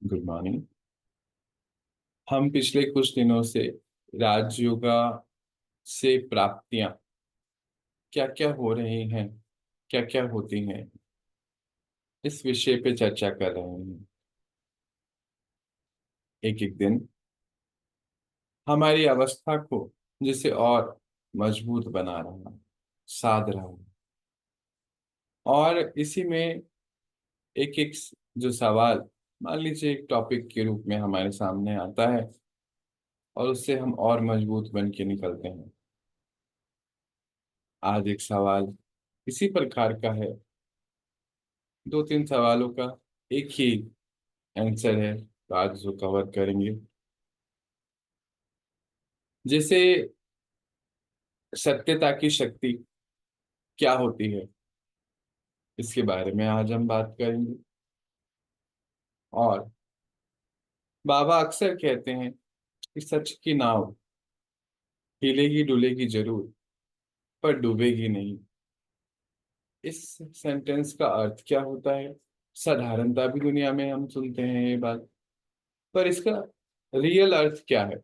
Good morning. हम पिछले कुछ दिनों से राजयोगा से प्राप्तियां क्या क्या हो रही हैं, क्या क्या होती हैं, इस विषय पे चर्चा कर रहे हैं। एक एक दिन हमारी अवस्था को जिसे और मजबूत बना रहा, साध रहा। और इसी में एक एक जो सवाल मान लीजिए एक टॉपिक के रूप में हमारे सामने आता है और उससे हम और मजबूत बन के निकलते हैं। आज एक सवाल इसी प्रकार का है। दो तीन सवालों का एक ही आंसर है, तो आज जो कवर करेंगे जैसे सत्यता की शक्ति क्या होती है, इसके बारे में आज हम बात करेंगे। और बाबा अक्सर कहते हैं कि सच की नाव हिलेगी डुलेगी जरूर, पर डूबेगी नहीं। इस सेंटेंस का अर्थ क्या होता है? साधारणता भी दुनिया में हम सुनते हैं ये बात, पर इसका रियल अर्थ क्या है?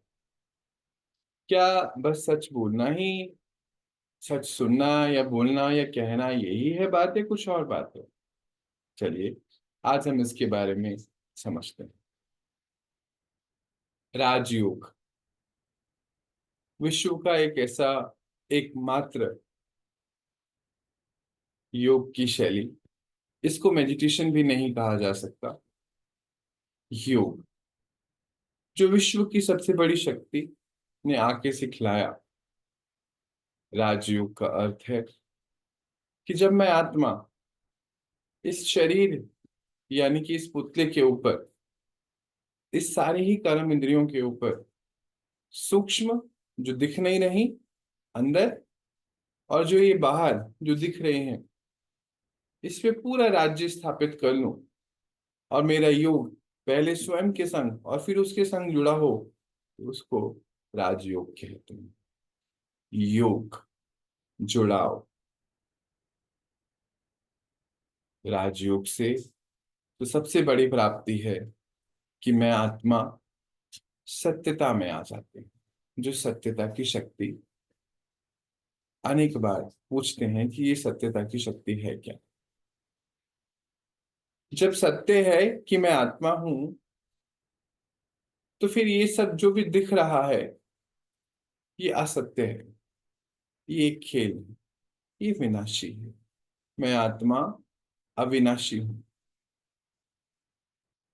क्या बस सच बोलना ही, सच सुनना या बोलना या कहना यही है बात, है कुछ और बात है? चलिए आज हम इसके बारे में समझते हैं। राजयोग विश्व का एक ऐसा एकमात्र योग की शैली, इसको मेडिटेशन भी नहीं कहा जा सकता। योग जो विश्व की सबसे बड़ी शक्ति ने आके सिखलाया। राजयोग का अर्थ है कि जब मैं आत्मा इस शरीर यानी कि इस पुतले के ऊपर, इस सारे ही कर्म इंद्रियों के ऊपर सूक्ष्म जो दिख नहीं रही अंदर, और जो ये बाहर जो दिख रहे हैं, इस पे पूरा राज्य स्थापित कर लूं, और मेरा योग पहले स्वयं के संग और फिर उसके संग जुड़ा हो, तो उसको राजयोग कहते हैं। योग, जुड़ाव। राजयोग से तो सबसे बड़ी प्राप्ति है कि मैं आत्मा सत्यता में आ जाती हूँ। जो सत्यता की शक्ति, अनेक बार पूछते हैं कि ये सत्यता की शक्ति है क्या? जब सत्य है कि मैं आत्मा हूं, तो फिर ये सब जो भी दिख रहा है ये असत्य है, ये एक खेल है, ये विनाशी है। मैं आत्मा अविनाशी हूं।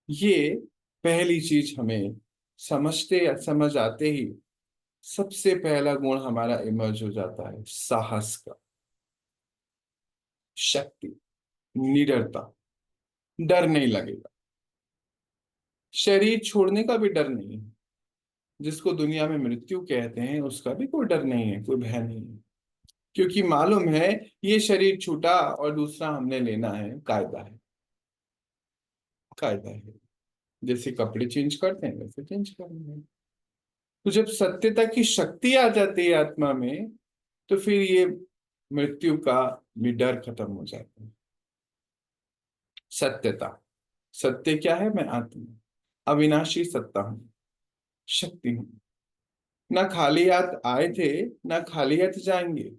ये पहली चीज हमें समझते या समझ आते ही सबसे पहला गुण हमारा इमर्ज हो जाता है, साहस का, शक्ति, निडरता। डर नहीं लगेगा, शरीर छोड़ने का भी डर नहीं है। जिसको दुनिया में मृत्यु कहते हैं उसका भी कोई डर नहीं है, कोई भय नहीं है, क्योंकि मालूम है ये शरीर छूटा और दूसरा हमने लेना है। कायदा है, कायदा है। जैसे कपड़े चेंज करते हैं वैसे चेंज करना है। तो जब सत्यता की शक्ति आ जाती है आत्मा में, तो फिर ये मृत्यु का भी डर खत्म हो जाता है। सत्यता, सत्य क्या है? मैं आत्मा अविनाशी सत्ता हूं, शक्ति हूं। ना खाली हाथ आए थे, ना खाली हाथ जाएंगे।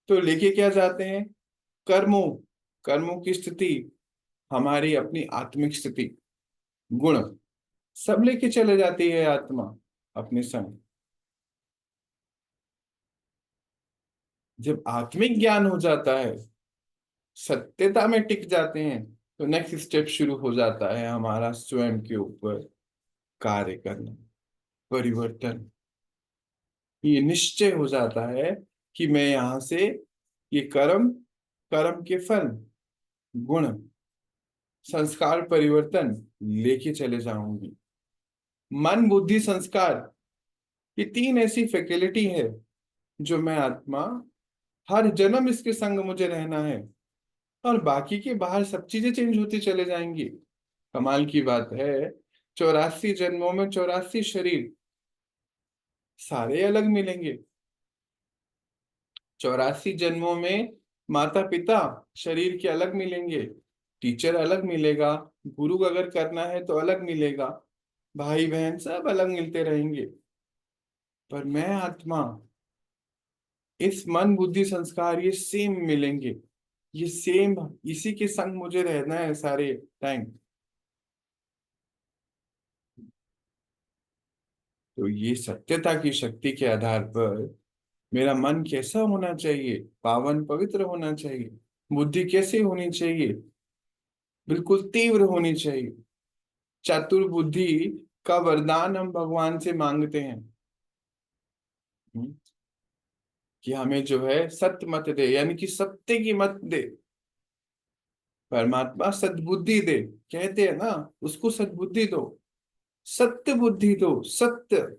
तो लेके क्या जाते हैं? कर्मों, कर्मों की स्थिति, हमारी अपनी आत्मिक स्थिति, गुण, सब लेके चले जाती है आत्मा अपने संग। जब आत्मिक ज्ञान हो जाता है, सत्यता में टिक जाते हैं, तो नेक्स्ट स्टेप शुरू हो जाता है हमारा स्वयं के ऊपर कार्य करना, परिवर्तन। ये निश्चय हो जाता है कि मैं यहां से ये कर्म, कर्म के फल, गुण, संस्कार परिवर्तन लेके चले जाऊंगी। मन बुद्धि संस्कार, ये तीन ऐसी फैकल्टी है जो मैं आत्मा हर जन्म इसके संग मुझे रहना है, और बाकी के बाहर सब चीजें चेंज होती चले जाएंगी। कमाल की बात है, 84 जन्मों में 84 शरीर सारे अलग मिलेंगे। 84 जन्मों में माता पिता शरीर के अलग मिलेंगे, टीचर अलग मिलेगा, गुरु अगर करना है तो अलग मिलेगा, भाई बहन सब अलग मिलते रहेंगे, पर मैं आत्मा, इस मन बुद्धि संस्कार ये सेम मिलेंगे, ये सेम, इसी के संग मुझे रहना है सारे टाइम। तो ये सत्यता की शक्ति के आधार पर मेरा मन कैसा होना चाहिए, पावन पवित्र होना चाहिए, बुद्धि कैसे होनी चाहिए, बिल्कुल तीव्र होनी चाहिए। चतुर बुद्धि का वरदान हम भगवान से मांगते हैं, हम्म, कि हमें जो है सत्य मत दे, यानी कि सत्य की मत दे। परमात्मा सद्बुद्धि दे, कहते हैं ना, उसको सद्बुद्धि दो, सत्य बुद्धि दो, सत्य,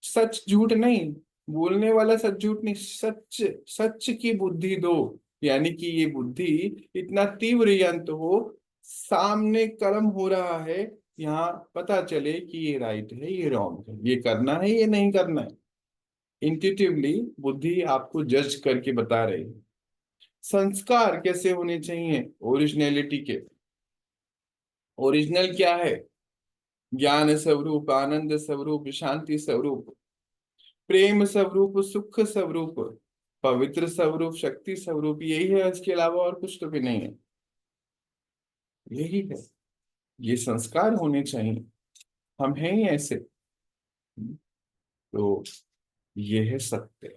सच झूठ नहीं, बोलने वाला सच झूठ नहीं, सच, सच की बुद्धि दो। यानी कि ये बुद्धि इतना तीव्र यंत्र हो, सामने कर्म हो रहा है, यहाँ पता चले कि ये राइट है ये रॉन्ग है, ये करना है ये नहीं करना है। इंट्यूटिवली बुद्धि आपको जज करके बता रही है। संस्कार कैसे होने चाहिए, ओरिजिनलिटी के। ओरिजिनल क्या है? ज्ञान स्वरूप, आनंद स्वरूप, शांति स्वरूप, प्रेम स्वरूप, सुख स्वरूप, पवित्र स्वरूप, शक्ति स्वरूप, यही है, इसके अलावा और कुछ तो भी नहीं है, यही है। ये संस्कार होने चाहिए, हम हैं ही ऐसे। तो ये है सत्य।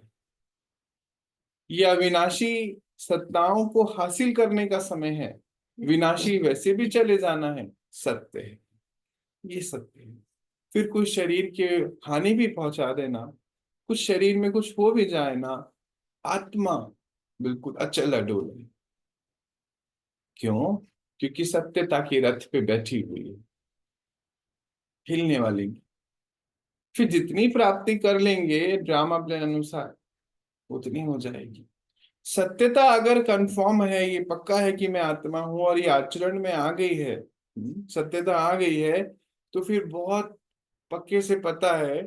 ये अविनाशी सत्ताओं को हासिल करने का समय है, विनाशी वैसे भी चले जाना है, सत्य है, ये सत्य है। फिर कुछ शरीर के हानि भी पहुंचा देना, कुछ शरीर में कुछ हो भी जाए ना, आत्मा बिल्कुल अचल अडोल है। क्यों? क्योंकि सत्यता के रथ पे बैठी हुई है, हिलने वाली नहीं। फिर जितनी प्राप्ति कर लेंगे ड्रामा प्लान अनुसार, उतनी हो जाएगी। सत्यता अगर कंफर्म है, ये पक्का है कि मैं आत्मा हूं और ये आचरण में आ गई है, सत्यता आ गई है, तो फिर बहुत पक्के से पता है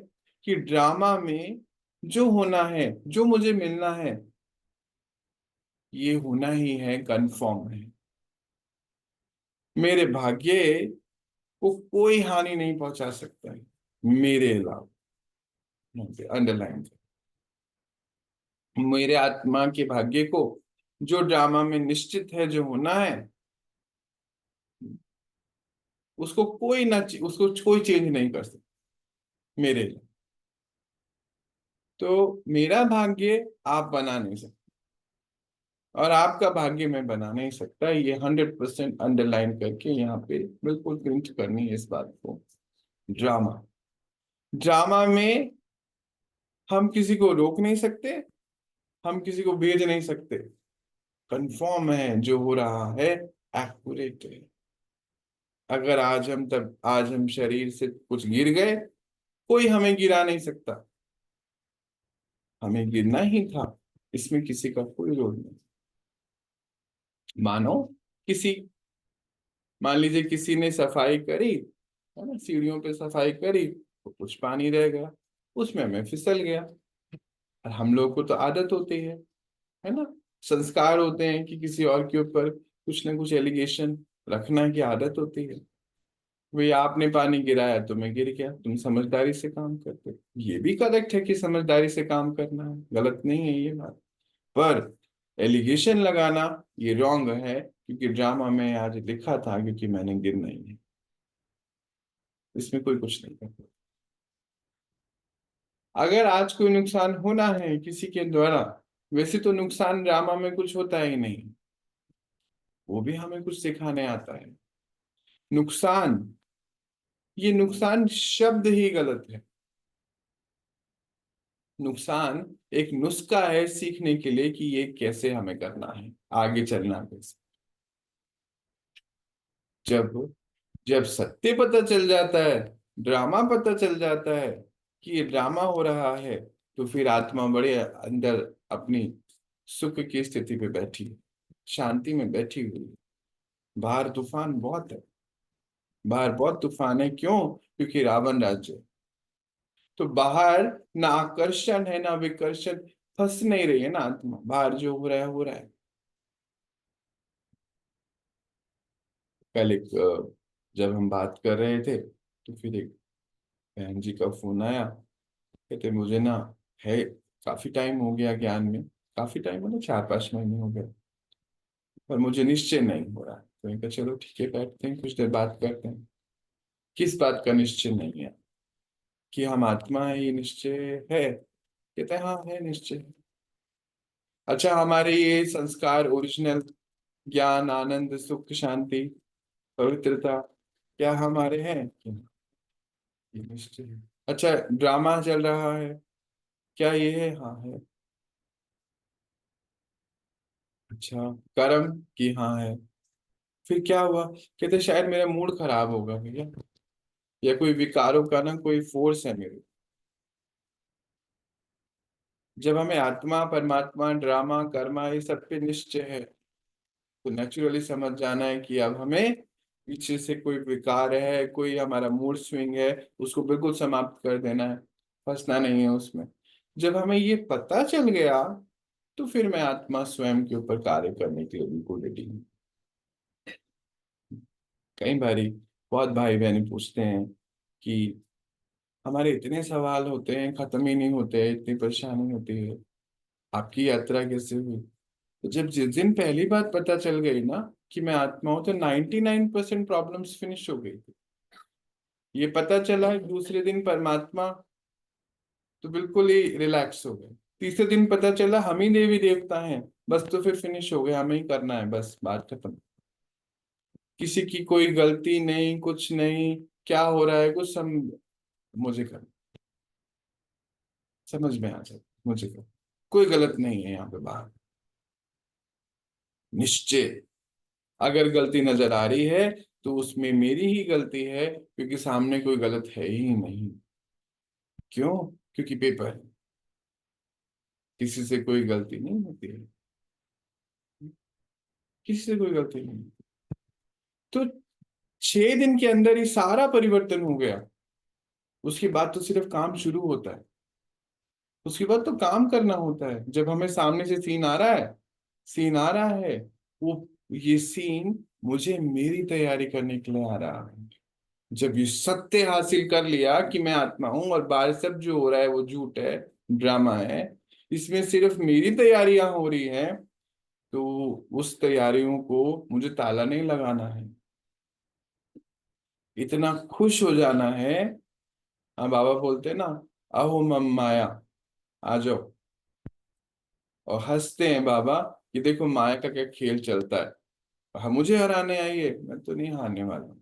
कि ड्रामा में जो होना है, जो मुझे मिलना है, ये होना ही है, कंफर्म है। मेरे भाग्य को कोई हानि नहीं पहुंचा सकता है मेरे अलावा, अंडरलाइन, मेरे आत्मा के भाग्य को जो ड्रामा में निश्चित है जो होना है, उसको कोई ना, उसको कोई चेंज नहीं कर सकता मेरे लिए। तो मेरा भाग्य आप बना नहीं सकते, और आपका भाग्य मैं बना नहीं सकता, ये 100% अंडरलाइन करके यहाँ पे बिल्कुल प्रिंट करनी है इस बात को। ड्रामा, ड्रामा में हम किसी को रोक नहीं सकते, हम किसी को भेज नहीं सकते, कंफर्म है जो हो रहा है, एक्यूरेट है। अगर आज हम शरीर से कुछ गिर गए, कोई हमें गिरा नहीं सकता, हमें गिरना ही था, इसमें किसी का कोई रोल नहीं। मानो किसी, मान लीजिए किसी ने सफाई करी, है ना, सीढ़ियों पे सफाई करी, तो कुछ पानी रह गया, उसमें मैं फिसल गया, और हम लोग को तो आदत होती है ना, संस्कार होते हैं कि किसी और के ऊपर कुछ ना कुछ एलिगेशन रखना की आदत होती है। भाई आपने पानी गिराया तो मैं गिर गया, तुम समझदारी से काम करते हो। ये भी करेक्ट है कि समझदारी से काम करना है, गलत नहीं है ये बात, पर एलिगेशन लगाना ये रॉन्ग है, क्योंकि ड्रामा में आज लिखा था क्योंकि मैंने गिरना ही है, इसमें कोई कुछ नहीं करता। अगर आज कोई नुकसान होना है किसी के द्वारा, वैसे तो नुकसान ड्रामा में कुछ होता ही नहीं, वो भी हमें कुछ सिखाने आता है। नुकसान, ये नुकसान शब्द ही गलत है। नुकसान एक नुस्खा है सीखने के लिए कि ये कैसे हमें करना है, आगे चलना कैसे। जब जब सत्य पता चल जाता है, ड्रामा पता चल जाता है कि ये ड्रामा हो रहा है, तो फिर आत्मा बड़े अंदर अपनी सुख की स्थिति पे बैठी है, शांति में बैठी हुई है। बाहर तूफान बहुत है, बाहर बहुत तूफान है, क्यों? क्योंकि रावण राज्य है। तो बाहर ना आकर्षण है ना विकर्षण, फंस नहीं रही है ना आत्मा, बाहर जो हो रहा है हो रहा है। कल एक जब हम बात कर रहे थे तो फिर एक बहन जी का फोन आया, कहते मुझे ना है, काफी टाइम हो गया ज्ञान में, काफी टाइम मतलब 4-5 महीने हो गए, पर मुझे निश्चय नहीं हो रहा। तो मैंने कहा चलो ठीक है, बैठते हैं कुछ देर बात करते हैं। किस बात का निश्चय नहीं है? कि हम आत्मा है, ये निश्चय है? कहते हैं हाँ है निश्चय। अच्छा, हमारे ये संस्कार ओरिजिनल, ज्ञान, आनंद, सुख, शांति, पवित्रता, क्या हमारे हैं? ये निश्चय है। अच्छा, ड्रामा चल रहा है, क्या ये है? हाँ है। अच्छा, कर्म की हाँ है। फिर क्या हुआ? कहते शायद मेरा मूड खराब होगा भैया, या कोई विकारों का ना कोई फोर्स है मेरे। जब हमें आत्मा, परमात्मा, ड्रामा, कर्मा ये सब पे निश्चय है, तो नेचुरली समझ जाना है कि अब हमें पीछे से कोई विकार है, कोई हमारा मूड स्विंग है, उसको बिल्कुल समाप्त कर देना है, फंसना नहीं है उसमें। जब हमें ये पता चल गया, तो फिर मैं आत्मा स्वयं के ऊपर कार्य करने के लिए बिल्कुल रेडी हूँ। कई बारी बहुत भाई बहन पूछते हैं कि हमारे इतने सवाल होते हैं, खत्म ही नहीं होते, इतनी परेशानी होती है, आपकी यात्रा कैसे हुई? तो जब जिस दिन पहली बात पता चल गई ना कि मैं आत्मा हूं, तो 99% प्रॉब्लम्स फिनिश हो गई थी। ये पता चला दूसरे दिन परमात्मा, तो बिल्कुल ही रिलैक्स हो गए। तीसरे दिन पता चला हम ही देवी देवता हैं, बस तो फिर फिनिश हो गया, हमें ही करना है, बस बात खत्म। किसी की कोई गलती नहीं, कुछ नहीं, क्या हो रहा है कुछ मुझे कर, समझ में आ जाए, मुझे कर, कोई गलत नहीं है यहाँ पे बाहर। निश्चय, अगर गलती नजर आ रही है तो उसमें मेरी ही गलती है, क्योंकि सामने कोई गलत है ही नहीं। क्यों? क्योंकि पेपर है, किसी से कोई गलती नहीं होती है, किसी से कोई गलती नहीं। तो 6 दिन के अंदर ही सारा परिवर्तन हो गया। उसके बाद तो सिर्फ काम शुरू होता है, उसके बाद तो काम करना होता है। जब हमें सामने से सीन आ रहा है, सीन आ रहा है, वो ये सीन मुझे मेरी तैयारी करने के लिए आ रहा है। जब ये सत्य हासिल कर लिया कि मैं आत्मा हूं और बाहर सब जो हो रहा है वो झूठ है, ड्रामा है, इसमें सिर्फ मेरी तैयारियां हो रही हैं, तो उस तैयारियों को मुझे ताला नहीं लगाना है, इतना खुश हो जाना है। हाँ, बाबा बोलते हैं ना, अहो मम माया, आ जाओ। और हंसते हैं बाबा कि देखो माया का क्या खेल चलता है, हम मुझे हराने आई है, मैं तो नहीं हारने वाला हूँ,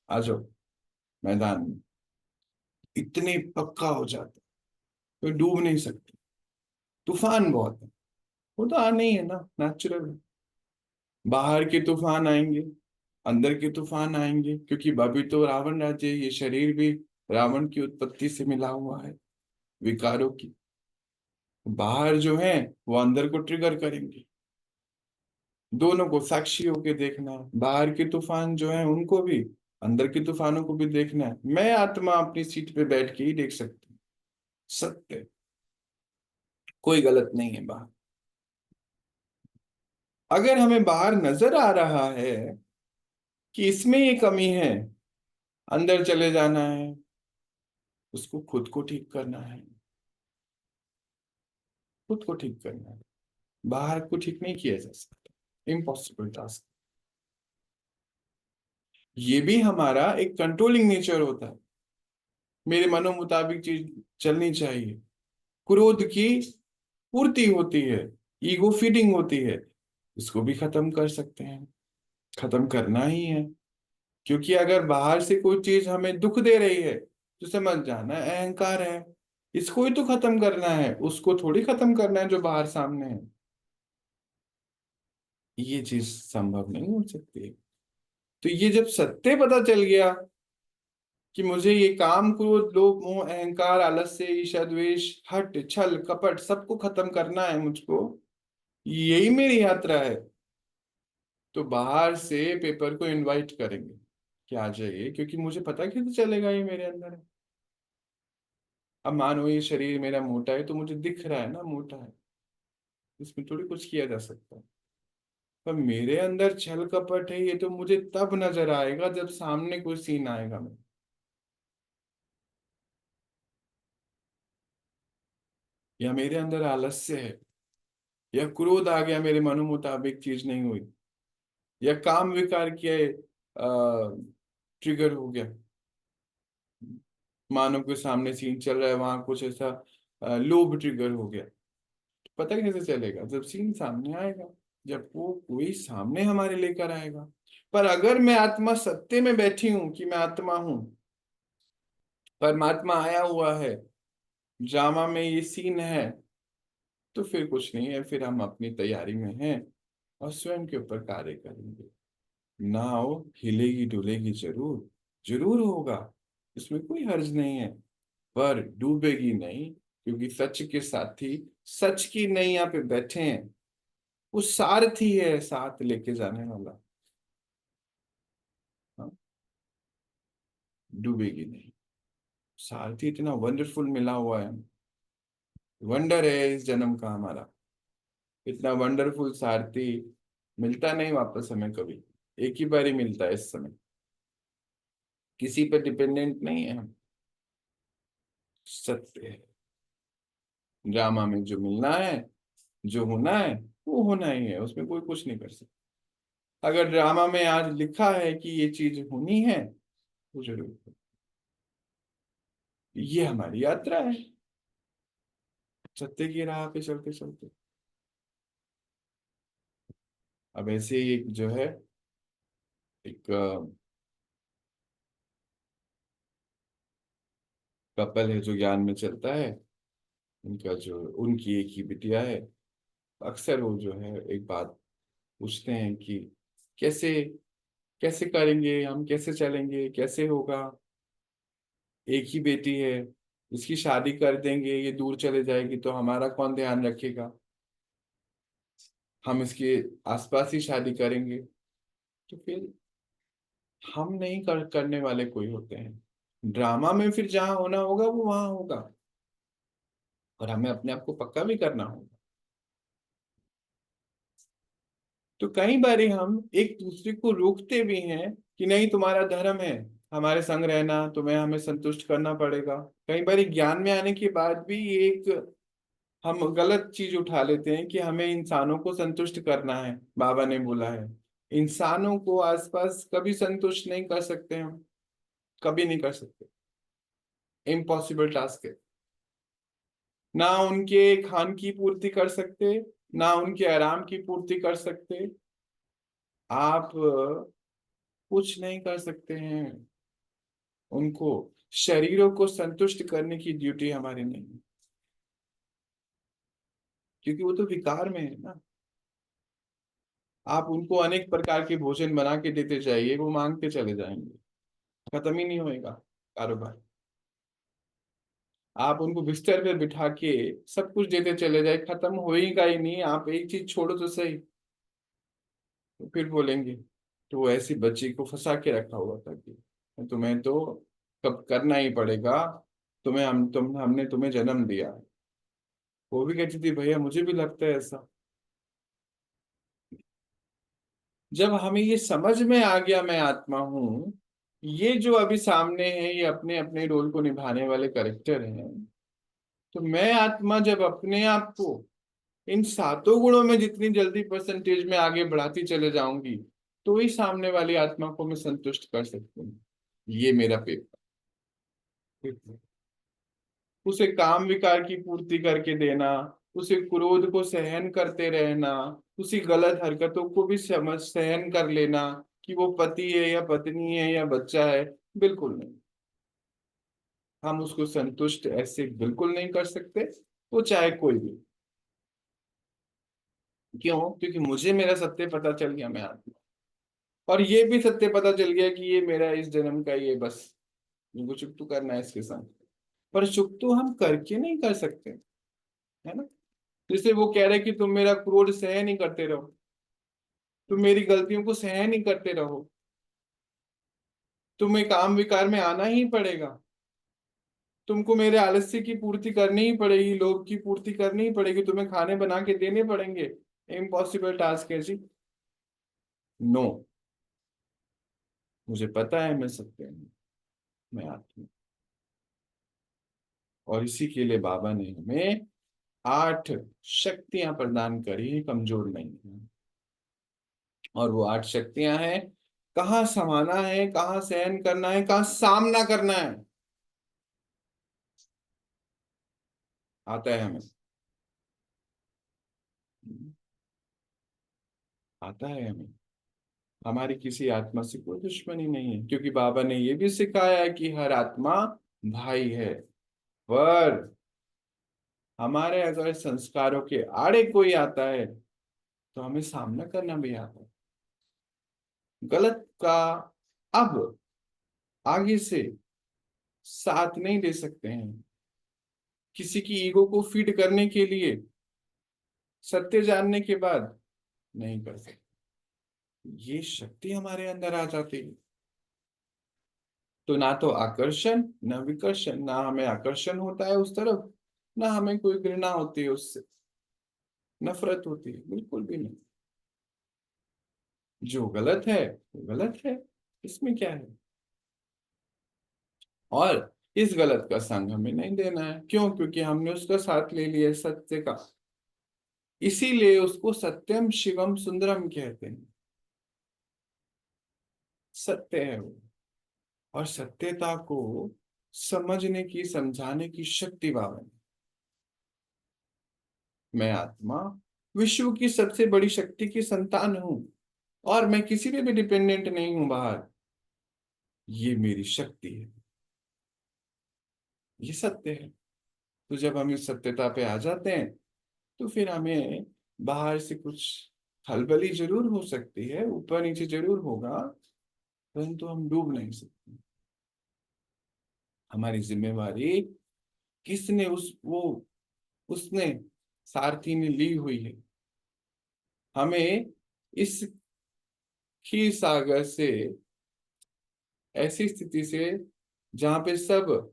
आ जाओ मैदान में। इतने पक्का हो जाता है, कोई डूब नहीं सकते। तूफान बहुत है, वो तो आने ही है ना, नेचुरल है। बाहर के तूफान आएंगे, अंदर के तूफान आएंगे, क्योंकि अभी तो रावण राज्य, ये शरीर भी रावण की उत्पत्ति से मिला हुआ है, विकारों की। बाहर जो है वो अंदर को ट्रिगर करेंगे, दोनों को साक्षी होके देखना है। बाहर के तूफान जो है उनको भी, अंदर के तूफानों को भी देखना है। मैं आत्मा अपनी सीट पे बैठ के ही देख सकती हूँ, सत्य, कोई गलत नहीं है बाहर। अगर हमें बाहर नजर आ रहा है कि इसमें ये कमी है, अंदर चले जाना है, उसको खुद को ठीक करना है, खुद को ठीक करना है। बाहर को ठीक नहीं किया जा सकता, इम्पॉसिबल टास्क। ये भी हमारा एक कंट्रोलिंग नेचर होता है, मेरे मनो मुताबिक चीज चलनी चाहिए। क्रोध की पूर्ति होती है, ईगो फीडिंग होती है, इसको भी खत्म कर सकते हैं, खत्म करना ही है। क्योंकि अगर बाहर से कोई चीज हमें दुख दे रही है, तो समझ जाना अहंकार है, इसको ही तो खत्म करना है, उसको थोड़ी खत्म करना है जो बाहर सामने है। ये चीज संभव नहीं हो सकती। तो ये जब सत्य पता चल गया कि मुझे ये काम, क्रोध, लोभ, मोह, अहंकार, आलस्य, ईर्ष्या, द्वेष, हट, छल, कपट सबको खत्म करना है मुझको, यही मेरी यात्रा है, तो बाहर से पेपर को इनवाइट करेंगे कि आ जाइए, क्योंकि मुझे पता कैसे चलेगा ये मेरे अंदर है। अब मानो ये शरीर मेरा मोटा है, तो मुझे दिख रहा है ना मोटा है, इसमें थोड़ी कुछ किया जा सकता है। पर मेरे अंदर छल कपट है, ये तो मुझे तब नजर आएगा जब सामने कोई सीन आएगा। मैं, या मेरे अंदर आलस्य है, या क्रोध आ गया, मेरे मनो मुताबिक चीज नहीं हुई, या काम विकार किया, ट्रिगर हो गया, मानो के सामने सीन चल रहा है, वहां कुछ ऐसा लोभ ट्रिगर हो गया। तो पता कैसे चलेगा? जब सीन सामने आएगा, जब वो कोई सामने हमारे लेकर आएगा। पर अगर मैं आत्मा सत्य में बैठी हूं कि मैं आत्मा हूं, परमात्मा आया हुआ है, ड्रामा में ये सीन है, तो फिर कुछ नहीं है, फिर हम अपनी तैयारी में हैं और स्वयं के ऊपर कार्य करेंगे। नाव हिलेगी डुलेगी जरूर, जरूर होगा, इसमें कोई हर्ज नहीं है, पर डूबेगी नहीं, क्योंकि सच के साथी सच की नैया पे बैठे हैं। वो सारथी है साथ लेके जाने वाला। हाँ, डूबेगी नहीं। सारथी इतना वंडरफुल मिला हुआ है, वंडर है इस जन्म का हमारा। इतना वंडरफुल सारथी मिलता नहीं वापस हमें कभी, एक ही बार ही मिलता है इस समय। किसी पे डिपेंडेंट नहीं है हम, सत्य है। ड्रामा में जो मिलना है, जो होना है, वो होना ही है, उसमें कोई कुछ नहीं कर सकता। अगर ड्रामा में आज लिखा है कि ये चीज होनी है, तो जरूर हो। ये हमारी यात्रा है, सत्य की राह पे चलते चलते। अब ऐसे ही एक जो है, एक कपल है जो ज्ञान में चलता है, उनका जो उनकी एक ही बिटिया है। अक्सर वो जो है एक बात पूछते हैं कि कैसे कैसे करेंगे हम, कैसे चलेंगे, कैसे होगा? एक ही बेटी है, इसकी शादी कर देंगे, ये दूर चले जाएगी तो हमारा कौन ध्यान रखेगा? हम इसके आसपास ही शादी करेंगे, तो फिर हम नहीं करने वाले कोई होते हैं। ड्रामा में फिर जहां होना होगा वो वहां होगा, और हमें अपने आप को पक्का भी करना होगा। तो कई बार हम एक दूसरे को रोकते भी हैं कि नहीं, तुम्हारा धर्म है हमारे संग रहना, तुम्हें हमें संतुष्ट करना पड़ेगा। कई बार ज्ञान में आने के बाद भी ये एक हम गलत चीज उठा लेते हैं कि हमें इंसानों को संतुष्ट करना है। बाबा ने बोला है, इंसानों को आसपास कभी संतुष्ट नहीं कर सकते हम, कभी नहीं कर सकते, इम्पॉसिबल टास्क है। ना उनके खान की पूर्ति कर सकते, ना उनके आराम की पूर्ति कर सकते। आप कुछ नहीं कर सकते हैं उनको। शरीरों को संतुष्ट करने की ड्यूटी हमारी नहीं है, क्योंकि वो तो विकार में है ना। आप उनको अनेक प्रकार के भोजन बना के देते जाइए, वो मांगते चले जाएंगे, खत्म ही नहीं होएगा कारोबार। आप उनको बिस्तर पे बिठा के सब कुछ देते चले जाए, खत्म होएगा ही नहीं। आप एक चीज छोड़ो तो सही, तो फिर बोलेंगे। तो वो ऐसी बच्ची को फंसा के रखा हुआ था कि तुम्हें तो कब करना ही पड़ेगा, तुम्हें हमने तुम्हें जन्म दिया। वो भी कहती थी भैया मुझे भी लगता है ऐसा। जब हमें ये समझ में आ गया मैं आत्मा हूँ, ये जो अभी सामने है ये अपने अपने रोल को निभाने वाले करेक्टर हैं, तो मैं आत्मा जब अपने आप को इन सातों गुणों में जितनी जल्दी परसेंटेज में आगे बढ़ाती चले जाऊंगी, तो ही सामने वाली आत्मा को मैं संतुष्ट कर सकती हूँ। ये मेरा पेपर। उसे काम विकार की पूर्ति करके देना, उसे क्रोध को सहन करते रहना, उसी गलत हरकतों को भी समझ सहन कर लेना कि वो पति है या पत्नी है या बच्चा है, बिल्कुल नहीं। हम उसको संतुष्ट ऐसे बिल्कुल नहीं कर सकते, वो चाहे कोई भी। क्यों? क्योंकि मुझे मेरा सत्य पता चल गया, मैं आत्मा। और ये भी सत्य पता चल गया कि ये मेरा इस जन्म का ये बस, मुझको चुप तो करना है इसके साथ। पर चुप तो हम करके नहीं कर सकते, है ना। जैसे वो कह रहे कि तुम मेरा क्रोध सहन ही करते रहो, तुम मेरी गलतियों को सहन ही करते रहो, तुम्हें काम विकार में आना ही पड़ेगा, तुमको मेरे आलस्य की पूर्ति करनी ही पड़ेगी, लोभ की पूर्ति करनी ही पड़ेगी, तुम्हें खाने बना के देने पड़ेंगे। इम्पॉसिबल टास्क है जी। नो, मुझे पता है मैं सत्य हूँ, मैं आत्मा। और इसी के लिए बाबा ने हमें 8 शक्तियां प्रदान करी है, कमजोर नहीं है। और वो 8 शक्तियां हैं, कहाँ समाना है, कहाँ सहन करना है, कहाँ सामना करना है, आता है हमें। आता है हमें। हमारी किसी आत्मा से कोई दुश्मनी नहीं है, क्योंकि बाबा ने ये भी सिखाया है कि हर आत्मा भाई है। पर हमारे अगर संस्कारों के आड़े कोई आता है तो हमें सामना करना भी आता है गलत का। अब आगे से साथ नहीं दे सकते हैं, किसी की ईगो को फीड करने के लिए सत्य जानने के बाद नहीं कर सकते। ये शक्ति हमारे अंदर आ जाती है। तो ना तो आकर्षण ना विकर्षण, ना हमें आकर्षण होता है उस तरफ, ना हमें कोई घृणा होती है उससे, नफरत होती है, बिल्कुल भी नहीं। जो गलत है वो गलत है, इसमें क्या है। और इस गलत का संग हमें नहीं देना है। क्यों? क्योंकि हमने उसका साथ ले लिया है सत्य का। इसीलिए उसको सत्यम शिवम सुंदरम कहते हैं। सत्य है वो। और सत्यता को समझने की, समझाने की शक्ति बाबा ने। मैं आत्मा विश्व की सबसे बड़ी शक्ति की संतान हूं, और मैं किसी पे भी डिपेंडेंट नहीं हूं बाहर। ये मेरी शक्ति है, ये सत्य है। तो जब हम इस सत्यता पे आ जाते हैं तो फिर हमें बाहर से कुछ खलबली जरूर हो सकती है, ऊपर नीचे जरूर होगा, परंतु हम डूब नहीं सकते। हमारी जिम्मेवारी किसने उस वो उसने सारथी ने ली हुई है। हमें इस क्षीर सागर से, ऐसी स्थिति से जहां पे सब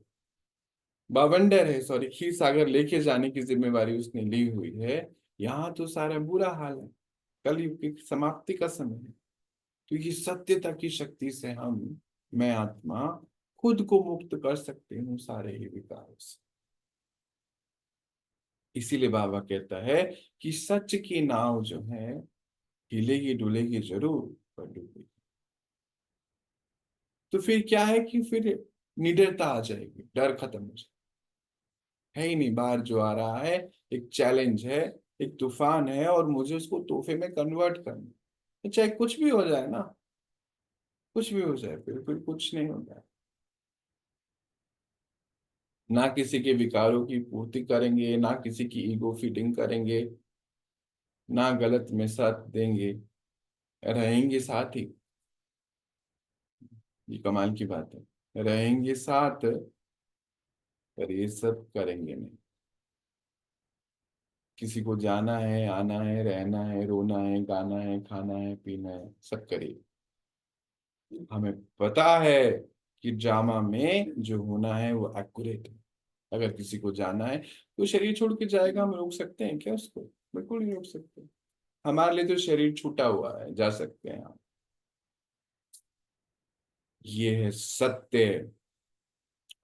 बवंडर है, सॉरी, क्षीर सागर लेके जाने की जिम्मेवारी उसने ली हुई है। यहाँ तो सारा बुरा हाल है, कलयुग की समाप्ति का समय है। तो ये सत्यता की शक्ति से हम, मैं आत्मा, खुद को मुक्त कर सकते हूँ सारे ही विकारों से। इसीलिए बाबा कहता है कि सच की नाव जो है हिलेगी डुलेगी जरूर, पर डूबेगी। तो फिर क्या है कि फिर निडरता आ जाएगी, डर खत्म हो जाएगा। है ही नहीं, बाहर जो आ रहा है एक चैलेंज है, एक तूफान है, और मुझे उसको तोहफे में कन्वर्ट करना है। तो चाहे कुछ भी हो जाए ना, कुछ भी हो जाए, फिर कुछ नहीं होता है। ना किसी के विकारों की पूर्ति करेंगे, ना किसी की ईगो फीडिंग करेंगे, ना गलत में साथ देंगे, रहेंगे साथ ही। ये कमाल की बात है, रहेंगे साथ, पर ये सब करेंगे नहीं। किसी को जाना है, आना है, रहना है, रोना है, गाना है, खाना है, पीना है, सब करिए। हमें पता है कि ड्रामा में जो होना है वो एक्यूरेट है। अगर किसी को जाना है तो शरीर छोड़ के जाएगा, हम रोक सकते हैं क्या उसको? बिल्कुल नहीं रोक सकते। हमारे लिए तो शरीर छूटा हुआ है, जा सकते हैं हम। ये है सत्य।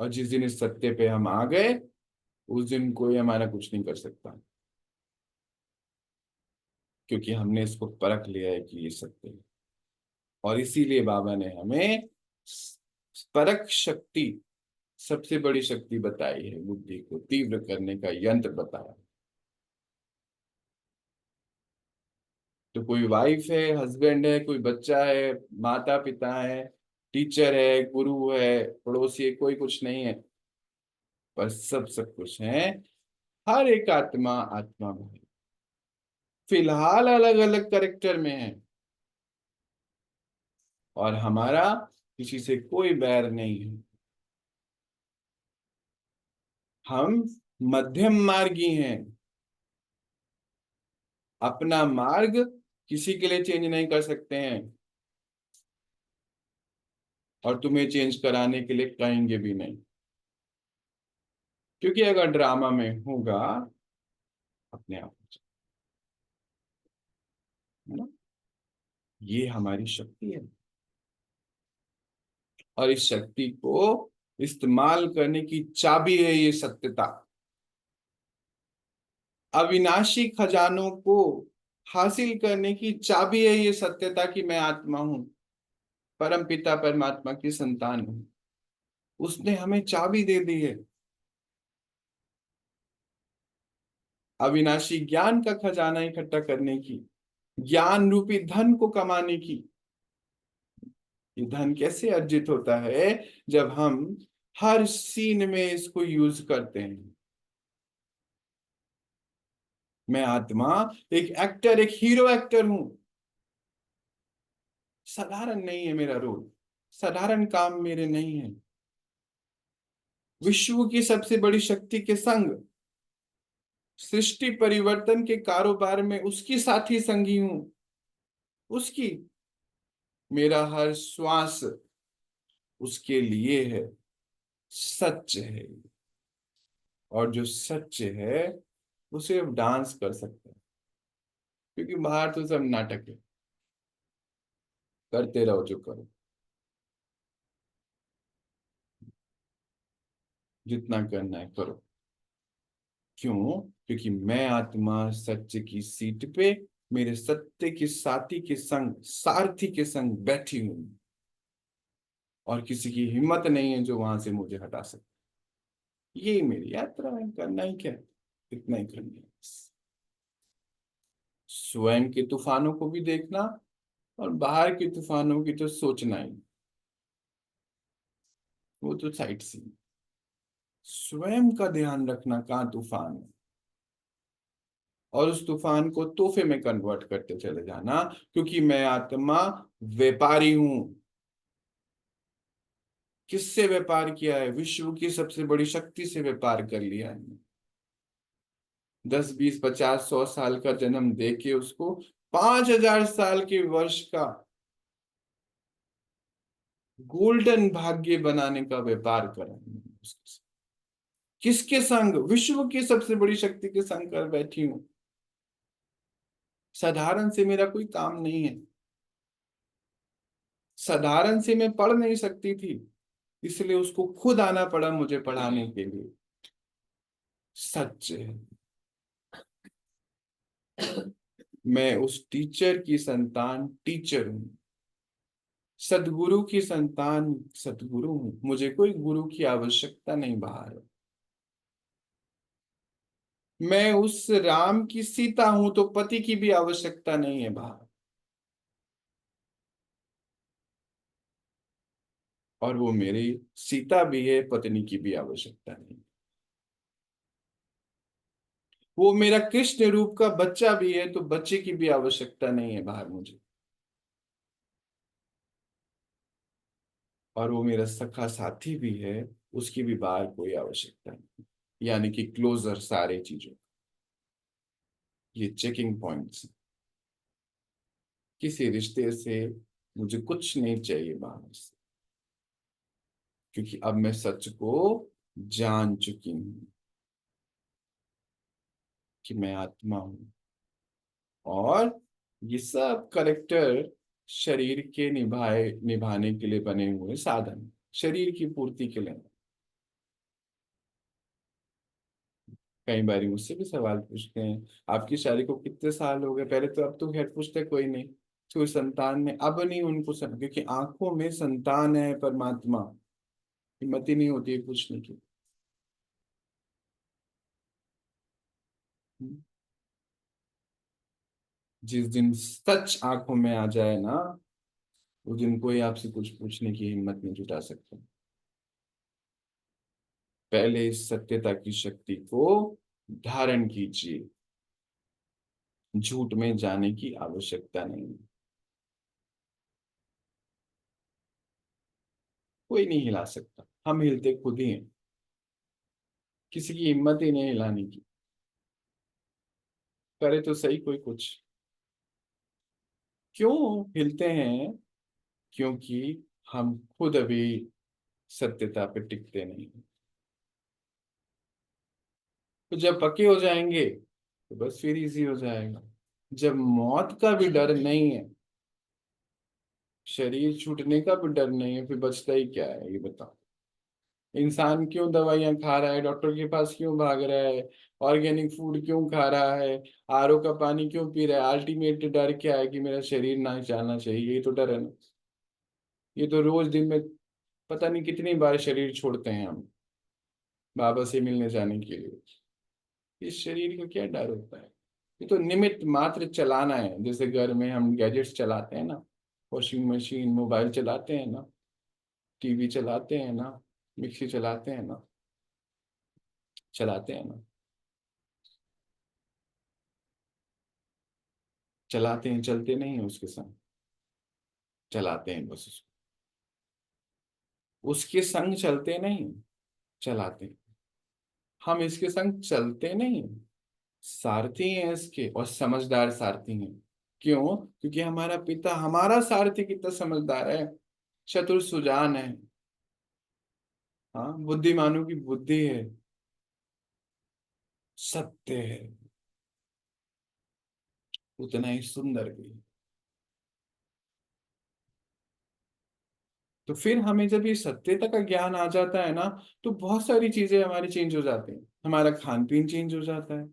और जिस दिन इस सत्य पे हम आ गए, उस दिन कोई हमारा कुछ नहीं कर सकता, क्योंकि हमने इसको परख लिया है कि ये सत्य है। और इसीलिए बाबा ने हमें परख शक्ति, सबसे बड़ी शक्ति बताई है, बुद्धि को तीव्र करने का यंत्र बताया। तो कोई वाइफ है, हस्बैंड है, कोई बच्चा है, माता पिता है, टीचर है, गुरु है, पड़ोसी है, कोई कुछ नहीं है, पर सब सब कुछ है। हर एक आत्मा आत्मा भाई, फिलहाल अलग अलग करेक्टर में है। और हमारा किसी से कोई बैर नहीं है। हम मध्यम मार्गी हैं। अपना मार्ग किसी के लिए चेंज नहीं कर सकते हैं, और तुम्हें चेंज कराने के लिए कहेंगे भी नहीं। क्योंकि अगर ड्रामा में होगा, अपने आप हो जाएगा, है ना। ये हमारी शक्ति है, और इस शक्ति को इस्तेमाल करने की चाबी है ये सत्यता। अविनाशी खजानों को हासिल करने की चाबी है ये सत्यता कि मैं आत्मा हूं, परम पिता परमात्मा की संतान हूं। उसने हमें चाबी दे दी है अविनाशी ज्ञान का खजाना इकट्ठा करने की, ज्ञान रूपी धन को कमाने की। ये धन कैसे अर्जित होता है? जब हम हर सीन में इसको यूज करते हैं। मैं आत्मा एक एक्टर, एक हीरो एक्टर हूं। साधारण नहीं है मेरा रोल, साधारण काम मेरे नहीं है। विश्व की सबसे बड़ी शक्ति के संग सृष्टि परिवर्तन के कारोबार में उसकी साथी संगी हूं। उसकी, मेरा हर श्वास उसके लिए है, सच है। और जो सच है वो सिर्फ डांस कर सकता है, क्योंकि बाहर तो सब नाटक है। करते रहो जो करो, जितना करना है करो। क्यों? क्योंकि मैं आत्मा सत्य की सीट पे मेरे सत्य के साथी के संग, सारथी के संग बैठी हूं, और किसी की हिम्मत नहीं है जो वहां से मुझे हटा सके। यही मेरी यात्रा है, करना ही क्या है, इतना ही करना है बस। स्वयं के तूफानों को भी देखना, और बाहर के तूफानों की तो सोचना ही, वो तो साइड सीन। स्वयं का ध्यान रखना कहाँ तूफान है, और उस तूफान को तोहफे में कन्वर्ट करते चले जाना, क्योंकि मैं आत्मा व्यापारी हूं। किससे व्यापार किया है? विश्व की सबसे बड़ी शक्ति से व्यापार कर लिया है। 10, 20, 50, 100 साल का जन्म दे के उसको 5,000 साल के वर्ष का गोल्डन भाग्य बनाने का व्यापार करा है मैंने उसके साथ। किसके संग? विश्व की सबसे बड़ी शक्ति के संग कर बैठी हूं। साधारण से मेरा कोई काम नहीं है। साधारण से मैं पढ़ नहीं सकती थी, इसलिए उसको खुद आना पड़ा मुझे पढ़ाने के लिए। सच है। मैं उस टीचर की संतान टीचर हूं, सदगुरु की संतान सदगुरु हूं। मुझे कोई गुरु की आवश्यकता नहीं बाहर। मैं उस राम की सीता हूं, तो पति की भी आवश्यकता नहीं है बाहर। और वो मेरी सीता भी है, पत्नी की भी आवश्यकता नहीं। वो मेरा कृष्ण रूप का बच्चा भी है, तो बच्चे की भी आवश्यकता नहीं है बाहर मुझे। और वो मेरा सखा साथी भी है, उसकी भी बाहर कोई आवश्यकता नहीं। यानी कि क्लोजर सारे चीजों, ये चेकिंग पॉइंट्स। किसी रिश्ते से मुझे कुछ नहीं चाहिए बाहर से, क्योंकि अब मैं सच को जान चुकी हूं कि मैं आत्मा हूं। और ये सब करेक्टर शरीर के निभाने के लिए बने हुए साधन, शरीर की पूर्ति के लिए। कई बार मुझसे भी सवाल पूछते हैं, आपकी शादी को कितने साल हो गए? पहले तो, अब तो खैर पूछते कोई नहीं, कोई संतान ने, अब नहीं उनको क्योंकि आंखों में संतान है परमात्मा, हिम्मत ही नहीं होती है पूछने की। जिस दिन सच आंखों में आ जाए ना, उस दिन कोई आपसे कुछ पूछने की हिम्मत नहीं जुटा सकता। पहले इस सत्यता की शक्ति को धारण कीजिए, झूठ में जाने की आवश्यकता नहीं। कोई नहीं हिला सकता, हम हिलते खुद ही हैं। किसी की हिम्मत ही नहीं हिलाने की। करे तो सही कोई कुछ। क्यों हिलते हैं? क्योंकि हम खुद अभी सत्यता पे टिकते नहीं। तो जब पक्के हो जाएंगे तो बस फिर इजी हो जाएगा। जब मौत का भी डर नहीं है, शरीर छूटने का भी डर नहीं है, फिर बचता ही क्या है ये बताओ। इंसान क्यों दवाइयां खा रहा है, डॉक्टर के पास क्यों भाग रहा है, ऑर्गेनिक फूड क्यों खा रहा है, आरओ का पानी क्यों पी रहा है? अल्टीमेट डर क्या है कि मेरा शरीर ना जाना चाहिए, ये तो डर है ना। ये तो रोज दिन में पता नहीं कितनी बार शरीर छोड़ते हैं हम बाबा से मिलने जाने के लिए। इस शरीर का क्या डर होता है? ये तो निमित्त मात्र चलाना है, जैसे घर में हम गैजेट्स चलाते हैं ना, वॉशिंग मशीन, मोबाइल चलाते हैं ना, टीवी चलाते हैं ना, मिक्सी चलाते हैं ना, चलाते हैं ना, चलाते हैं, चलते नहीं है उसके संग, चलाते हैं बस उसके संग चलते नहीं, चलाते हैं। हम इसके संग चलते नहीं, सारथी हैं इसके, और समझदार सारथी हैं। क्यों? क्योंकि हमारा पिता हमारा सारथी कितना समझदार है, चतुर सुजान है। हाँ, बुद्धिमानों की बुद्धि है, सत्य है, उतना ही सुंदर भी है। तो फिर हमें जब ये सत्यता का ज्ञान आ जाता है ना, तो बहुत सारी चीजें हमारी चेंज हो जाती हैं, हमारा खान पीन चेंज हो जाता है।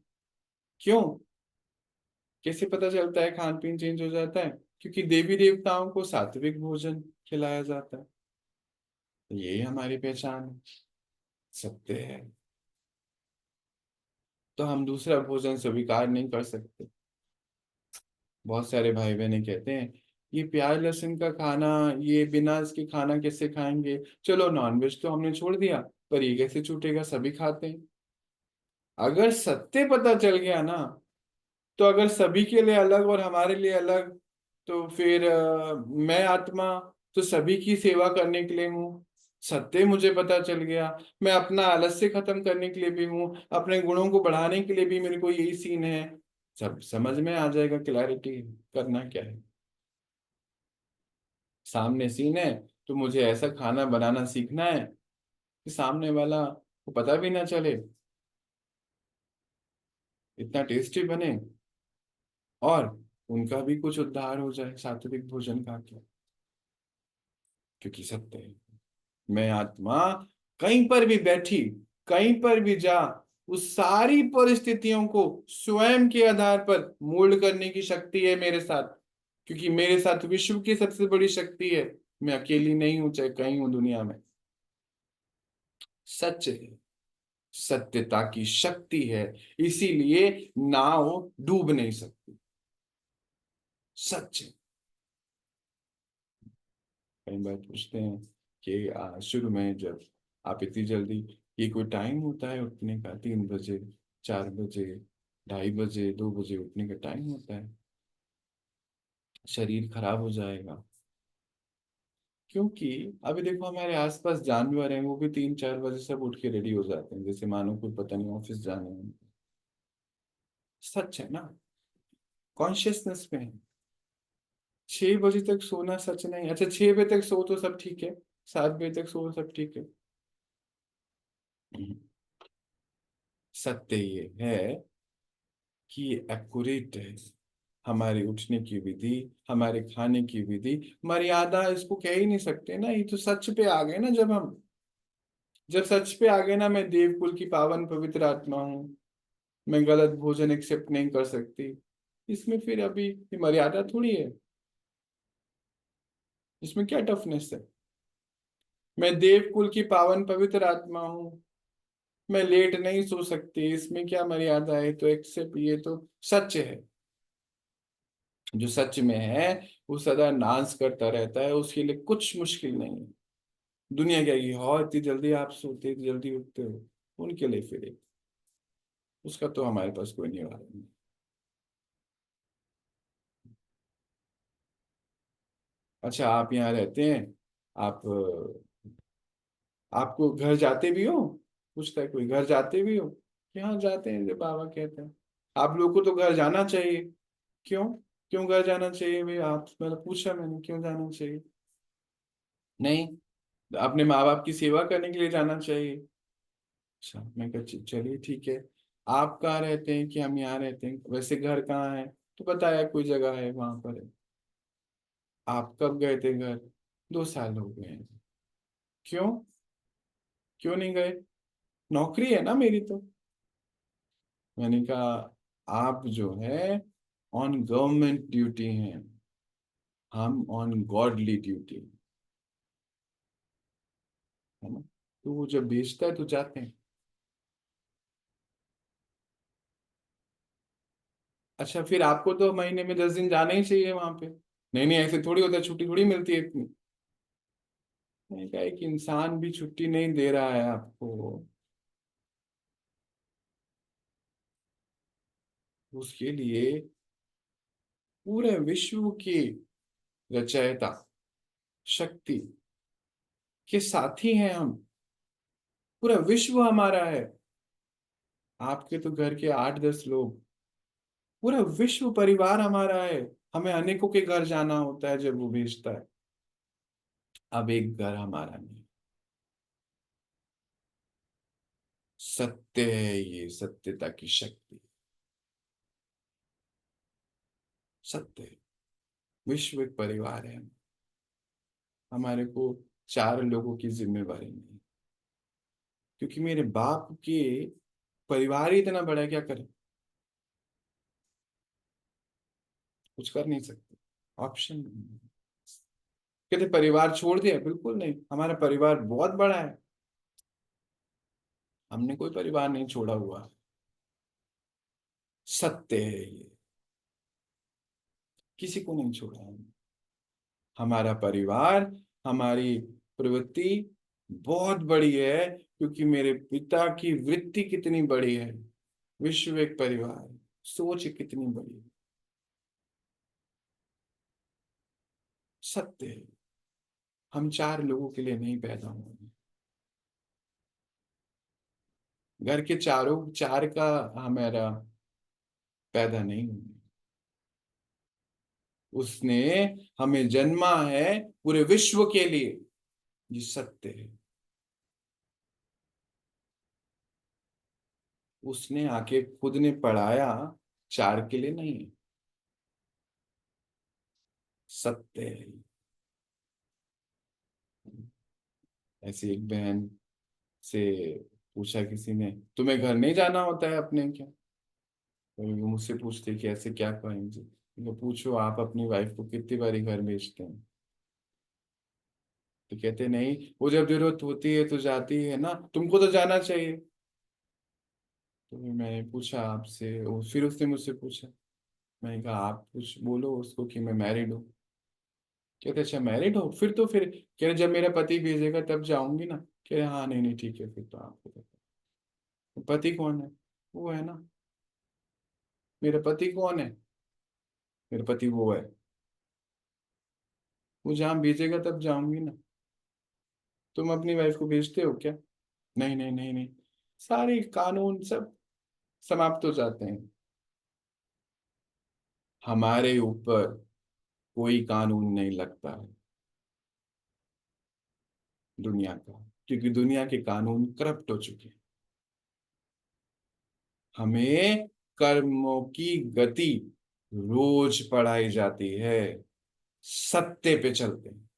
क्यों? कैसे पता चलता है खान पीन चेंज हो जाता है? क्योंकि देवी देवताओं को सात्विक भोजन खिलाया जाता है, यही हमारी पहचान है, सत्य है। तो हम दूसरा भोजन स्वीकार नहीं कर सकते। बहुत सारे भाई बहने कहते हैं ये प्याज लहसुन का खाना, ये बिना इसके खाना कैसे खाएंगे? चलो नॉनवेज तो हमने छोड़ दिया, पर ये कैसे छूटेगा, सभी खाते हैं। अगर सत्य पता चल गया ना, तो अगर सभी के लिए अलग और हमारे लिए अलग, तो फिर मैं आत्मा तो सभी की सेवा करने के लिए हूँ। सत्य मुझे पता चल गया, मैं अपना आलस्य खत्म करने के लिए भी हूँ, अपने गुणों को बढ़ाने के लिए भी मेरे को यही सीन है। सब समझ में आ जाएगा, क्लैरिटी। करना क्या है? सामने सीन है, तो मुझे ऐसा खाना बनाना सीखना है कि सामने वाला को पता भी ना चले, इतना टेस्टी बने, और उनका भी कुछ उद्धार हो जाए सात्विक भोजन खा के। क्योंकि सत्य है, मैं आत्मा कहीं पर भी बैठी, कहीं पर भी जा, उस सारी परिस्थितियों को स्वयं के आधार पर मोल्ड करने की शक्ति है मेरे साथ। क्योंकि मेरे साथ विश्व की सबसे बड़ी शक्ति है, मैं अकेली नहीं हूं, चाहे कहीं हूं दुनिया में। सच है, सत्यता की शक्ति है, इसीलिए नाव डूब नहीं सकती। सच है। कई बार पूछते हैं कि शुरू में जब आप इतनी जल्दी, ये कोई टाइम होता है उठने का? 3 बजे, 4 बजे, 2:30 बजे, 2 बजे उठने का टाइम होता है? शरीर खराब हो जाएगा। क्योंकि अभी देखो हमारे आसपास जानवर हैं, वो भी 3-4 बजे सब उठ के रेडी हो जाते हैं, जैसे मानो कोई पता नहीं ऑफिस जाने हैं। सच है ना, कॉन्शियसनेस में है। 6 बजे तक सोना सच नहीं, अच्छा 6 बजे तक सो तो सब ठीक है, 7 बजे तक सो सब ठीक है। हम्म। सत्य ये है कि एक्यूरेट है, हमारे उठने की विधि, हमारे खाने की विधि, मर्यादा इसको कह ही नहीं सकते ना, ये तो सच पे आ गए ना। जब सच पे आ गए ना, मैं देवकुल की पावन पवित्र आत्मा हूँ, मैं गलत भोजन एक्सेप्ट नहीं कर सकती, इसमें फिर अभी ये मर्यादा थोड़ी है, इसमें क्या टफनेस है? मैं देवकुल की पावन पवित्र आत्मा हूँ, मैं लेट नहीं सो सकती, इसमें क्या मर्यादा है? तो एक्सेप्ट, ये तो सच है। जो सच में है वो सदा नाश करता रहता है, उसके लिए कुछ मुश्किल नहीं है। दुनिया क्या ये, हो इतनी जल्दी आप सोते, इतनी जल्दी उठते हो, उनके लिए फिर उसका तो हमारे पास कोई निवारण नहीं। अच्छा, आप यहाँ रहते हैं, आप आपको घर जाते भी हो? पूछता है कोई, घर जाते भी हो? कि हाँ जाते हैं, जब बाबा कहते हैं। आप लोगों को तो घर जाना चाहिए। क्यों? क्यों घर जाना चाहिए भाई? आप, मतलब पूछा मैंने क्यों जाना चाहिए? नहीं, अपने माँ बाप की सेवा करने के लिए जाना चाहिए। अच्छा, मैं कहा चलिए ठीक है। आप कहाँ रहते हैं? कि हम यहाँ रहते हैं। वैसे घर कहाँ है? तो बताया कोई जगह है वहां पर है। आप कब गए थे घर? 2 साल हो गए हैं। क्यों? क्यों नहीं गए? नौकरी है ना मेरी तो। मैंने कहा आप जो है ऑन गवर्नमेंट ड्यूटी हैं, हम ऑन गॉडली ड्यूटी, है ना। तो वो जब भेजता है तो जाते हैं। अच्छा, फिर आपको तो महीने में 10 दिन जाना ही चाहिए वहां पे। नहीं नहीं, ऐसे थोड़ी होता है, छुट्टी थोड़ी मिलती है इतनी। मैंने कहा एक इंसान भी छुट्टी नहीं दे रहा है आपको, उसके लिए पूरे विश्व की रचयिता शक्ति के साथी हैं हम। पूरा विश्व हमारा है। आपके तो घर के 8-10 लोग, पूरा विश्व परिवार हमारा है। हमें अनेकों के घर जाना होता है जब वो भेजता है। अब एक घर हमारा नहीं। सत्य है ये, सत्यता की शक्ति। सत्य है। विश्व एक परिवार है। हमारे को 4 लोगों की जिम्मेवारी नहीं, क्योंकि मेरे बाप के परिवार ही इतना बड़ा है, क्या करें? कुछ कर नहीं सकते। ऑप्शन नहीं। कहते परिवार छोड़ दिया, बिल्कुल नहीं, हमारा परिवार बहुत बड़ा है। हमने कोई परिवार नहीं छोड़ा हुआ। सत्य है ये। किसी को नहीं छोड़ा है। हमारा परिवार, हमारी प्रवृत्ति बहुत बड़ी है, क्योंकि मेरे पिता की वृत्ति कितनी बड़ी है। विश्व एक परिवार है। सोच कितनी बड़ी है। सत्य है। हम 4 लोगों के लिए नहीं पैदा हुए। घर के चारों चार का हमारा पैदा नहीं हुए। उसने हमें जन्मा है पूरे विश्व के लिए। ये सत्य है। उसने आके खुद ने पढ़ाया, 4 के लिए नहीं। सत्य है। ऐसी एक बहन से पूछा किसी ने, तुम्हें घर नहीं जाना होता है अपने क्या? तो वो मुझसे पूछते कि ऐसे क्या कहेंगे। तो पूछो आप अपनी वाइफ को कितनी बारी घर भेजते हैं? तो कहते नहीं, वो जब जरूरत होती है तो जाती है ना, तुमको तो जाना चाहिए। तो फिर मैंने पूछा आपसे, फिर उसने मुझसे पूछा। मैंने कहा आप कुछ बोलो उसको कि मैं मैरिड हूँ। कहते अच्छा मैरिड हो, फिर तो फिर कह रहे जब मेरा पति भेजेगा तब जाऊंगी ना। कह रहे हाँ नहीं नहीं ठीक है, फिर तो आपको तो पति कौन है? वो है ना। मेरा पति कौन है? मेरा पति वो है। वो जहाँ भेजेगा तब जाऊंगी ना। तुम अपनी वाइफ को भेजते हो क्या? नहीं नहीं नहीं नहीं। सारे कानून सब समाप्त हो जाते हैं। हमारे ऊपर कोई कानून नहीं लगता है दुनिया का, क्योंकि दुनिया के कानून करप्ट हो चुके हैं। हमें कर्मों की गति रोज पढ़ाई जाती है। सत्य पे चलते हैं।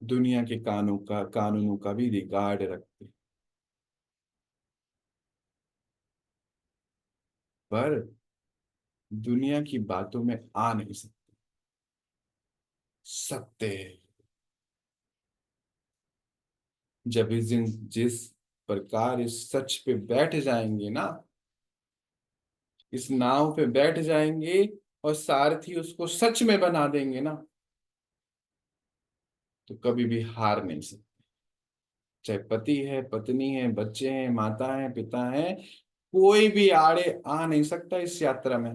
दुनिया के कानूनों का भी रिगार्ड रखते हैं। पर दुनिया की बातों में आ नहीं सकते। सत्य है। जब इस दिन जिस प्रकार इस सच पे बैठ जाएंगे ना, इस नाव पे बैठ जाएंगे और सारथी उसको सच में बना देंगे ना, तो कभी भी हार नहीं सकते। चाहे पति है, पत्नी है, बच्चे हैं, माता है, पिता है, कोई भी आड़े आ नहीं सकता इस यात्रा में।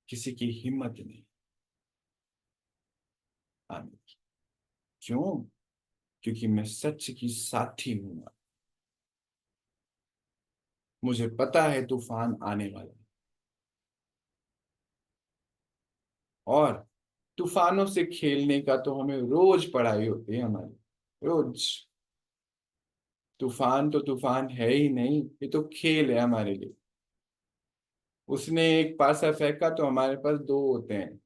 किसी की हिम्मत नहीं आने की। क्यों? क्योंकि मैं सच की साथी हूं। मुझे पता है तूफान आने वाला है। और तूफानों से खेलने का तो हमें रोज पढ़ाई होती है हमारी। रोज। तूफान तो तूफान है ही नहीं, ये तो खेल है हमारे लिए। उसने एक पासा फेंका तो हमारे पास दो होते हैं।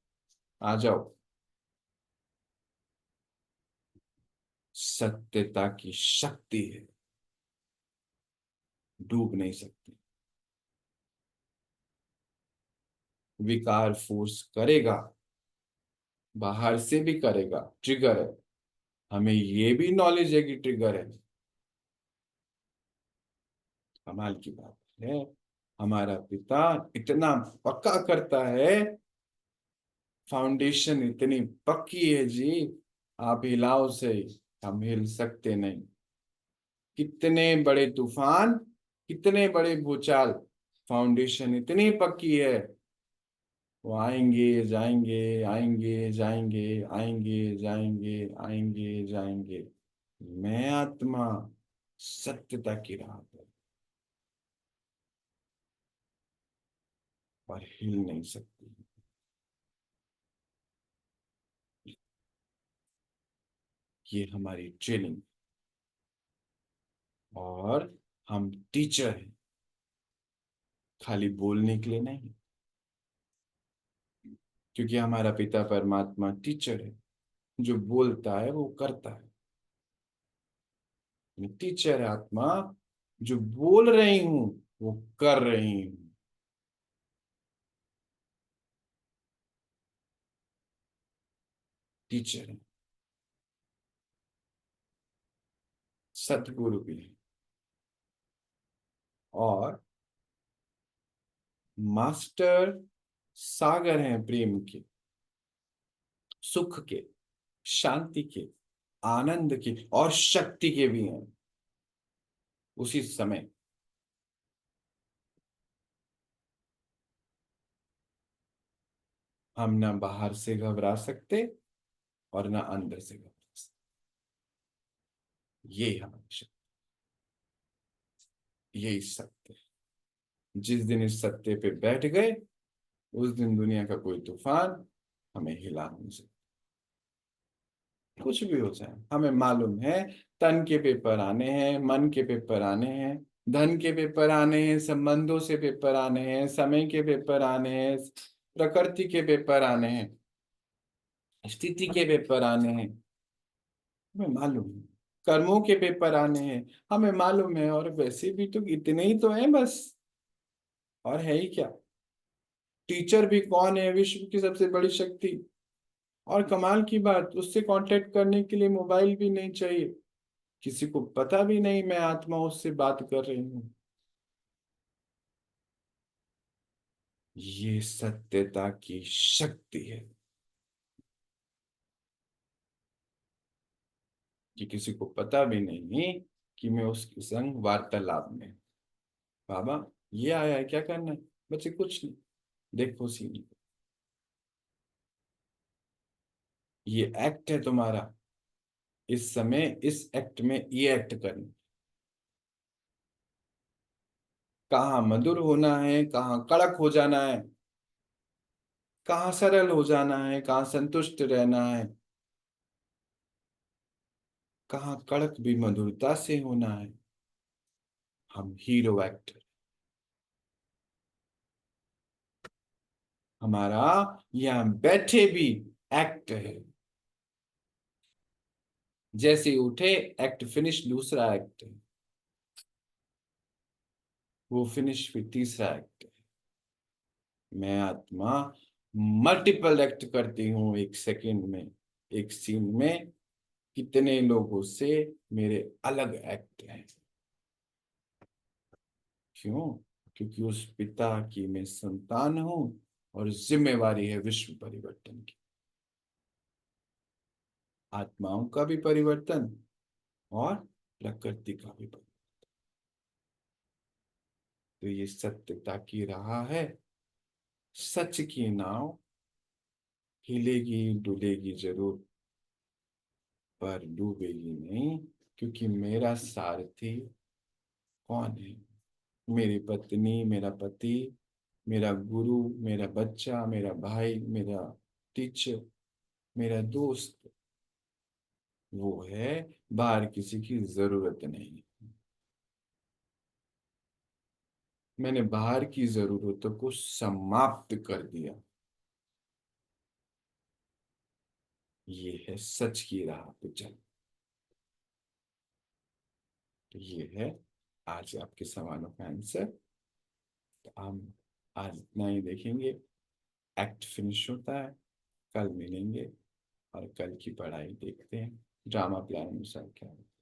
आ जाओ। सत्यता की शक्ति है, डूब नहीं सकती। विकार फोर्स करेगा, बाहर से भी करेगा, ट्रिगर है। हमें ये भी नॉलेज है कि ट्रिगर है। कमाल की बात है, हमारा पिता इतना पक्का करता है, फाउंडेशन इतनी पक्की है जी, आप हिलाओ से हम हिल सकते नहीं। कितने बड़े तूफान, कितने बड़े भूचाल, फाउंडेशन इतनी पक्की है, वो आएंगे जाएंगे, आएंगे जाएंगे, आएंगे जाएंगे, आएंगे जाएंगे। मैं आत्मा सत्यता की राह पर, और हिल नहीं सकती। ये हमारी ट्रेनिंग, और हम टीचर हैं, खाली बोलने के लिए नहीं। क्योंकि हमारा पिता परमात्मा टीचर है, जो बोलता है वो करता है। मैं टीचर है आत्मा, जो बोल रही हूं वो कर रही हूं। टीचर है, सतगुरु भी है, और मास्टर सागर हैं प्रेम के, सुख के, शांति के, आनंद के और शक्ति के भी हैं उसी समय। हम ना बाहर से घबरा सकते और ना अंदर से घबरा सकते। ये हमारी शक्ति, यही सत्य है। जिस दिन इस सत्य पे बैठ गए, उस दिन दुनिया का कोई तूफान हमें हिला नहीं सकता। कुछ भी हो जाए, हमें मालूम है तन के पेपर आने हैं, मन के पेपर आने हैं, धन के पेपर आने हैं, संबंधों से पेपर आने हैं, समय के पेपर आने हैं, प्रकृति के पेपर आने हैं, स्थिति के पेपर आने हैं। हमें मालूम है कर्मों के पेपर आने हैं, हमें मालूम है। और वैसे भी तो इतने ही तो हैं बस, और है ही क्या। टीचर भी कौन है? विश्व की सबसे बड़ी शक्ति। और कमाल की बात, उससे कांटेक्ट करने के लिए मोबाइल भी नहीं चाहिए, किसी को पता भी नहीं मैं आत्मा उससे बात कर रही हूँ। ये सत्यता की शक्ति है कि किसी को पता भी नहीं कि मैं उसके संग वार्तालाप में। बाबा, ये आया है, क्या करना है? बच्चे कुछ नहीं, देखो सीन, ये एक्ट है तुम्हारा, इस समय इस एक्ट में ये एक्ट करना। कहाँ मधुर होना है, कहाँ कड़क हो जाना है, कहाँ सरल हो जाना है, कहाँ संतुष्ट रहना है, कहाँ कड़क भी मधुरता से होना है। हम हीरो एक्टर, हमारा यहाँ बैठे भी एक्ट है। जैसे ही उठे, एक्ट फिनिश, दूसरा एक्ट है, वो फिनिश, फिर तीसरा एक्ट है। मैं आत्मा मल्टीपल एक्ट करती हूँ एक सेकंड में, एक सीन में कितने लोगों से मेरे अलग एक्ट हैं। क्यों? क्योंकि उस पिता की मैं संतान हूं, और जिम्मेवारी है विश्व परिवर्तन की, आत्माओं का भी परिवर्तन और प्रकृति का भी परिवर्तन। तो ये सत्यता की राह है, सच की नाव हिलेगी डुलेगी जरूर, पर डूबेगी नहीं। क्योंकि मेरा सारथी कौन है? मेरी पत्नी, मेरा पति, मेरा गुरु, मेरा बच्चा, मेरा भाई, मेरा टीचर, मेरा दोस्त, वो है। बाहर किसी की जरूरत नहीं। मैंने बाहर की जरूरतों को समाप्त कर दिया। ये है सच की राह पे चल। तो ये है आज आपके सवालों का आंसर। तो हम आज इतना ही देखेंगे। एक्ट फिनिश होता है, कल मिलेंगे और कल की पढ़ाई देखते हैं ड्रामा प्लान अनुसार क्या है।